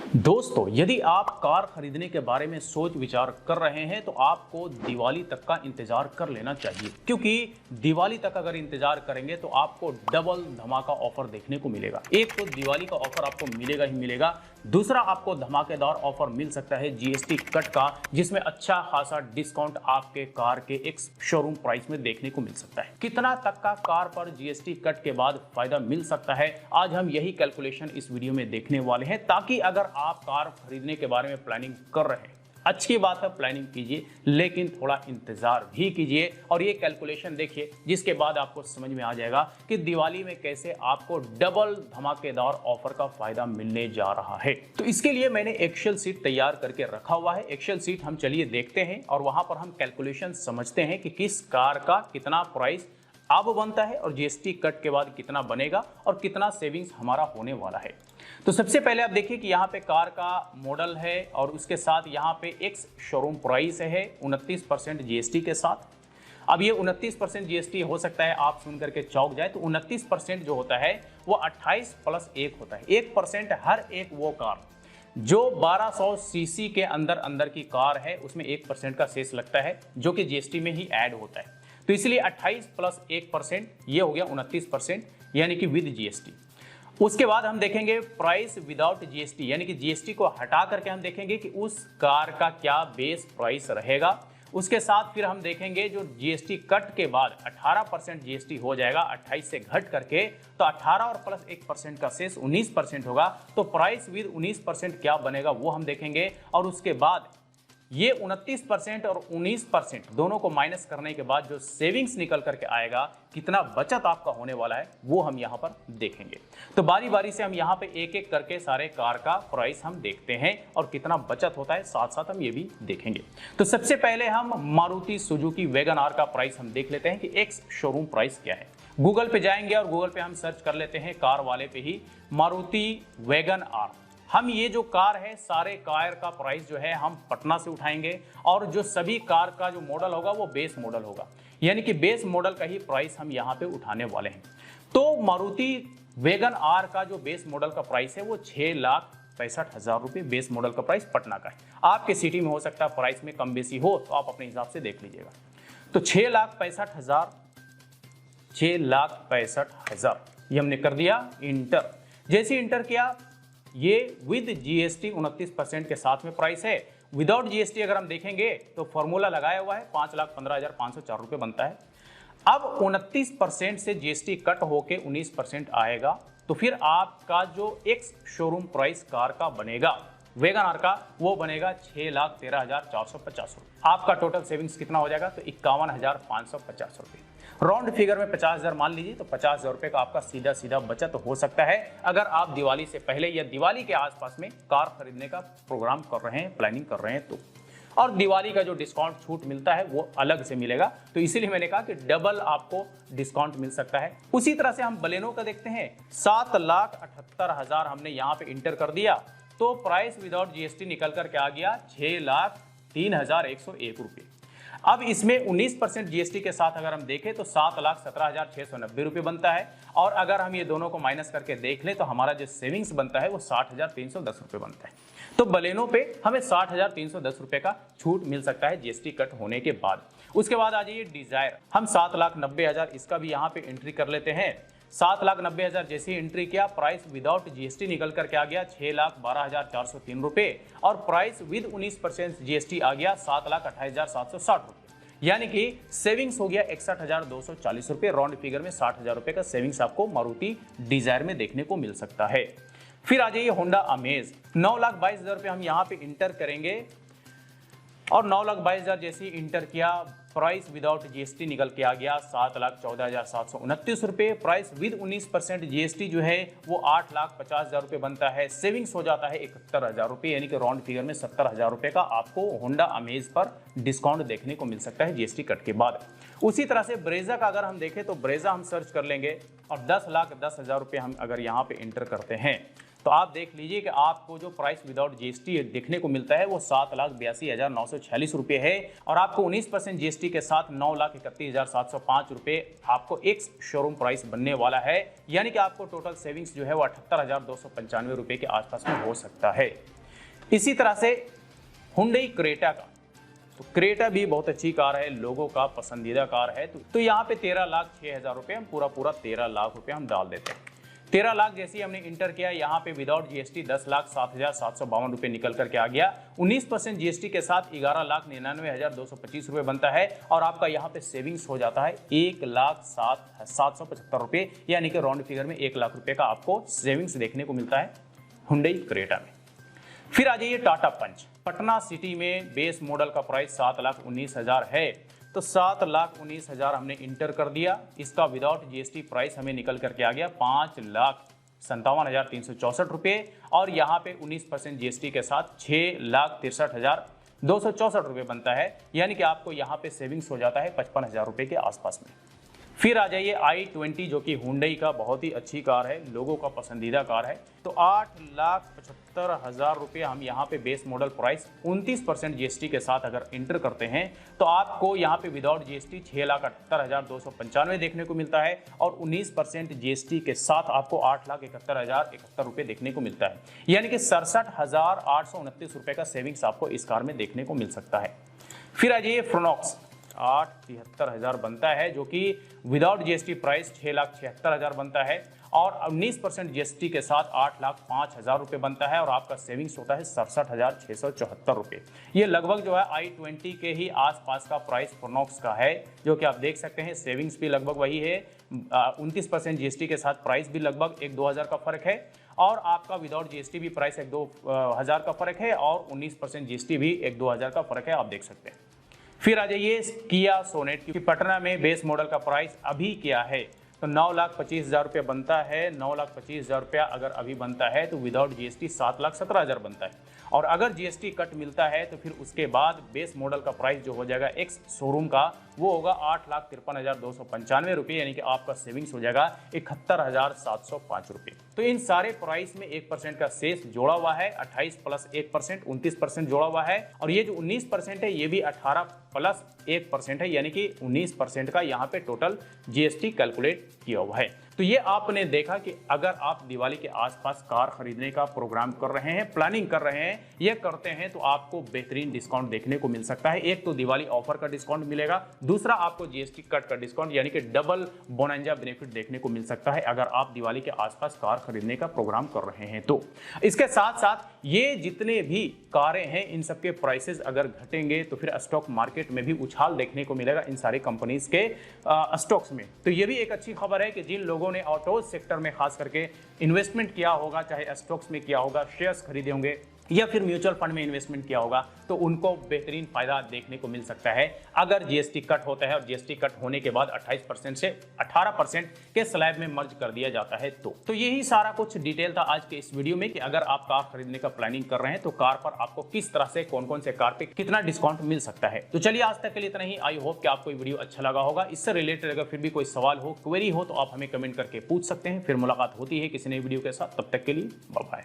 दोस्तों, यदि आप कार खरीदने के बारे में सोच विचार कर रहे हैं तो आपको दिवाली तक का इंतजार कर लेना चाहिए, क्योंकि दिवाली तक अगर इंतजार करेंगे तो आपको डबल धमाका ऑफर देखने को मिलेगा। एक तो दिवाली का ऑफर आपको मिलेगा ही मिलेगा, दूसरा आपको धमाकेदार ऑफर मिल सकता है जीएसटी कट का, जिसमें अच्छा खासा डिस्काउंट आपके कार के एक शोरूम प्राइस में देखने को मिल सकता है। कितना तक का कार पर जीएसटी कट के बाद फायदा मिल सकता है, आज हम यही कैलकुलेशन इस वीडियो में देखने वाले हैं, ताकि अगर आप कार खरीदने के बारे में प्लानिंग कर रहे हैं, अच्छी बात है, प्लानिंग कीजिए, लेकिन थोड़ा इंतजार भी कीजिए और ये कैलकुलेशन देखिए, जिसके बाद आपको समझ में आ जाएगा कि दिवाली में कैसे आपको डबल धमाकेदार ऑफर का फायदा मिलने जा रहा है। तो इसके लिए मैंने एक्सेल सीट तैयार करके रखा हुआ है। एक्सेल सीट हम चलिए देखते हैं और वहां पर हम कैलकुलेशन समझते हैं कि किस कार का कितना प्राइस अब बनता है और जीएसटी कट के बाद कितना बनेगा और कितना सेविंग्स हमारा होने वाला है। तो सबसे पहले आप देखिए कि यहाँ पे कार का मॉडल है और उसके साथ यहाँ पे एक्स शोरूम प्राइस है 29% जीएसटी के साथ। अब ये 29% जीएसटी हो सकता है आप सुन करके चौंक जाए, तो 29% जो होता है वो 28 + 1 होता है। 1% हर एक वो कार जो 1200 सीसी के अंदर की कार है, उसमें 1% का सेस लगता है, जो कि जीएसटी में ही ऐड होता है। तो इसलिए 28 + 1% ये हो गया 29%, यानी कि विद जीएसटी। उसके बाद हम देखेंगे प्राइस विदाउट जीएसटी, यानी कि जीएसटी को हटा करके हम देखेंगे कि उस कार का क्या बेस प्राइस रहेगा। उसके साथ फिर हम देखेंगे जो जीएसटी कट के बाद 18% जीएसटी हो जाएगा, 28 से घट करके, तो 18 और प्लस 1% का शेष 19% होगा। तो प्राइस विद 19% क्या बनेगा वो हम देखेंगे। और उसके बाद ये 29% और 19% दोनों को माइनस करने के बाद जो सेविंग्स निकल करके आएगा, कितना बचत आपका होने वाला है, वो हम यहाँ पर देखेंगे। तो बारी बारी से हम यहाँ पे एक एक करके सारे कार का प्राइस हम देखते हैं और कितना बचत होता है, साथ साथ हम ये भी देखेंगे। तो सबसे पहले हम मारुति सुजुकी वैगन आर का प्राइस हम देख लेते हैं कि एक्स शोरूम प्राइस क्या है। गूगल पे जाएंगे और गूगल पे हम सर्च कर लेते हैं कार वाले पे ही मारुति वैगन आर। हम ये जो कार है, सारे कार का प्राइस जो है हम पटना से उठाएंगे और जो सभी कार का जो मॉडल होगा वो बेस मॉडल होगा, यानी कि बेस मॉडल का ही प्राइस हम यहाँ पे उठाने वाले हैं। तो मारुति वैगन आर का जो बेस मॉडल का प्राइस है वो 6,65,000 रुपये बेस मॉडल का प्राइस पटना का है। आपके सिटी में हो सकता है प्राइस में कम बेसी हो, तो आप अपने हिसाब से देख लीजिएगा। तो 6,65,000 ये हमने कर दिया इंटर। जैसे इंटर किया, ये विद जीएसटी 29% के साथ में प्राइस है। विदाउट जीएसटी अगर हम देखेंगे तो फॉर्मूला लगाया हुआ है, 5,15,504 रुपये बनता है। अब 29% से जीएसटी कट होके 19% आएगा, तो फिर आपका जो एक्स शोरूम प्राइस कार का बनेगा वैगन आर का, वो बनेगा 6,13,450 रुपये। आपका टोटल सेविंग्स कितना हो जाएगा, तो 51,550 रुपये। राउंड फिगर में 50,000 मान लीजिए, तो 50,000 रुपये का आपका सीधा सीधा बचत हो सकता है, अगर आप दिवाली से पहले या दिवाली के आसपास में कार खरीदने का प्रोग्राम कर रहे हैं, प्लानिंग कर रहे हैं तो। और दिवाली का जो डिस्काउंट छूट मिलता है वो अलग से मिलेगा, तो इसीलिए मैंने कहा कि डबल आपको डिस्काउंट मिल सकता है। उसी तरह से हम बलेनो का देखते हैं, 7,78,000 हमने यहाँ पे इंटर कर दिया, तो प्राइस विदाउट जीएसटी निकल कर के आ गया 6,03,101 रुपये। अब इसमें 19% जीएसटी के साथ अगर हम देखें तो 7,17,690 रुपये बनता है, और अगर हम ये दोनों को माइनस करके देख लें तो हमारा जो सेविंग्स बनता है वो 60,310 रुपये बनता है। तो बलेनो पे हमें 60,310 रुपये का छूट मिल सकता है जीएसटी कट होने के बाद। उसके बाद आ जाइए डिजायर, हम 7,90,000 इसका भी यहाँ पे एंट्री कर लेते हैं। 7,90,000 जैसे एंट्री किया, प्राइस विदाउट जीएसटी निकल करके आ गया 6,12,403 रुपये, और प्राइस विद 19% जीएसटी आ गया 7,28,760 रुपये, यानी कि सेविंग्स हो गया 61,240 रुपये। राउंड फिगर में 60,000 रुपये का सेविंग्स आपको मारुति डिजायर में देखने को मिल सकता है। फिर आ जाइए होंडा अमेज, 9,22,000 रुपये हम यहाँ पे इंटर करेंगे, और 9,22,000 जैसे ही इंटर किया, प्राइस विदाउट जीएसटी निकल के आ गया 7,14,729 रुपये। प्राइस विद 19% जीएसटी जो है वो 8,50,000 रुपये बनता है। सेविंग्स हो जाता है 71,000 रुपये, यानी कि राउंड फिगर में 70,000 रुपये का आपको होंडा अमेज पर डिस्काउंट देखने को मिल सकता है जीएसटी कट के बाद। उसी तरह से ब्रेजा का अगर हम देखें तो ब्रेजा हम सर्च कर लेंगे, और 10,10,000 रुपये हम अगर यहाँ पे इंटर करते हैं, तो आप देख लीजिए कि आपको जो प्राइस विदाउट जीएसटी देखने को मिलता है वो 7,82,946 रुपये है, और आपको 19% जीएसटी के साथ 9,31,705 रुपये आपको एक्स शोरूम प्राइस बनने वाला है, यानी कि आपको टोटल सेविंग्स जो है वो 78,295 रुपये के आसपास में हो सकता है। इसी तरह से हुंडई क्रेटा का, तो क्रेटा भी बहुत अच्छी कार है, लोगों का पसंदीदा कार है। तो यहाँ पे 13,06,000 रुपये, हम पूरा 13 लाख रुपये हम डाल देते हैं। 13 लाख जैसे ही हमने इंटर किया, यहाँ पे विदाउट जीएसटी 10,07,752 रुपये निकल करके आ गया। 19% जीएसटी के साथ 11,99,225 रुपये बनता है और आपका यहाँ पे सेविंग्स हो जाता है 1,07,775 रुपये, यानी कि राउंड फिगर में 1 लाख रुपये का आपको सेविंग्स देखने को मिलता है हुंडई क्रेटा में। फिर आ जाइए टाटा पंच। पटना सिटी में बेस मॉडल का प्राइस 7,19,000 है, तो 7,19,000 हमने इंटर कर दिया। इसका विदाउट जीएसटी प्राइस हमें निकल करके आ गया 5,57,364 रुपये और यहाँ पे 19% जीएसटी के साथ 6,63,264 रुपये बनता है, यानी कि आपको यहाँ पे सेविंग्स हो जाता है 55,000 रुपये के आसपास में। फिर आ जाइए i20, जो कि हुंडई का बहुत ही अच्छी कार है, लोगों का पसंदीदा कार है। तो 8,75,000 रुपये हम यहाँ पे बेस मॉडल प्राइस 29% जीएसटी के साथ अगर इंटर करते हैं तो आपको यहाँ पे विदाउट जीएसटी 6,78,295 देखने को मिलता है और 19% जीएसटी के साथ आपको 8,71,071 रुपये देखने को मिलता है, यानी कि 67,829 रुपये का सेविंग्स आपको इस कार में देखने को मिल सकता है। फिर आ जाइए फ्रोनॉक्स, 8,73,000 बनता है, जो कि विदाउट जीएसटी प्राइस 6,76,000 बनता है और 19% जीएसटी के साथ 8,05,000 रुपये बनता है और आपका सेविंग्स होता है 67,674 रुपये। ये लगभग जो है i20 के ही आसपास का प्राइस फ्रोनॉक्स का है, जो कि आप देख सकते हैं सेविंग्स भी लगभग वही है। 29% जीएसटी के साथ प्राइस भी लगभग 1-2 हज़ार का फर्क है और आपका विदाउट जीएसटी भी प्राइस 1-2 हज़ार का फर्क है और 19% जीएसटी भी 1-2 हज़ार का फर्क है, आप देख सकते हैं। फिर आ जाइए किया सोनेट, क्योंकि पटना में बेस मॉडल का प्राइस अभी क्या है, तो 9,25,000 रुपये बनता है। 9,25,000 रुपया अगर अभी बनता है तो विदाउट जीएसटी 7,17,000 बनता है और अगर जीएसटी कट मिलता है तो फिर उसके बाद बेस मॉडल का प्राइस जो हो जाएगा एक्स शोरूम का वो होगा 8,53,295 रुपये, यानी कि आपका सेविंग्स हो जाएगा 71,705 रुपये। तो इन सारे प्राइस में 1% का सेस जोड़ा हुआ है, 28 + 1% 29% जोड़ा हुआ है और ये जो 19% है ये भी 18 + 1% है, यानी कि 19% का यहाँ पे टोटल जीएसटी कैलकुलेट किया हुआ है। तो ये आपने देखा कि अगर आप दिवाली के आसपास कार खरीदने का प्रोग्राम कर रहे हैं, प्लानिंग कर रहे हैं, ये करते हैं तो आपको बेहतरीन डिस्काउंट देखने को मिल सकता है। एक तो दिवाली ऑफर का डिस्काउंट मिलेगा, दूसरा आपको जीएसटी कट का डिस्काउंट यानी कि डबल बोनंजा बेनिफिट देखने को मिल सकता है अगर आप दिवाली के आसपास कार खरीदने का प्रोग्राम कर रहे हैं तो। इसके साथ साथ ये जितने भी कारें हैं इन सबके प्राइसेस अगर घटेंगे तो फिर स्टॉक मार्केट में भी उछाल देखने को मिलेगा इन सारी कंपनीज के स्टॉक्स में। तो ये भी एक अच्छी खबर है कि जिन लोगों ने ऑटो सेक्टर में खास करके इन्वेस्टमेंट किया होगा, चाहे स्टॉक्स में किया होगा, शेयर्स खरीदे होंगे या फिर म्यूचुअल फंड में इन्वेस्टमेंट किया होगा, तो उनको बेहतरीन फायदा देखने को मिल सकता है अगर जीएसटी कट होता है और जीएसटी कट होने के बाद 28% से 18% के स्लैब में मर्ज कर दिया जाता है। तो यही सारा कुछ डिटेल था आज के इस वीडियो में कि अगर आप कार खरीदने का प्लानिंग कर रहे हैं तो कार पर आपको किस तरह से कौन कौन से कार पे कितना डिस्काउंट मिल सकता है। तो चलिए आज तक के लिए इतना ही। आई होप कि आपको वीडियो अच्छा लगा होगा। इससे रिलेटेड अगर फिर भी कोई सवाल हो, क्वेरी हो तो आप हमें कमेंट करके पूछ सकते हैं। फिर मुलाकात होती है किसी नई वीडियो के साथ, तब तक के लिए बाय बाय।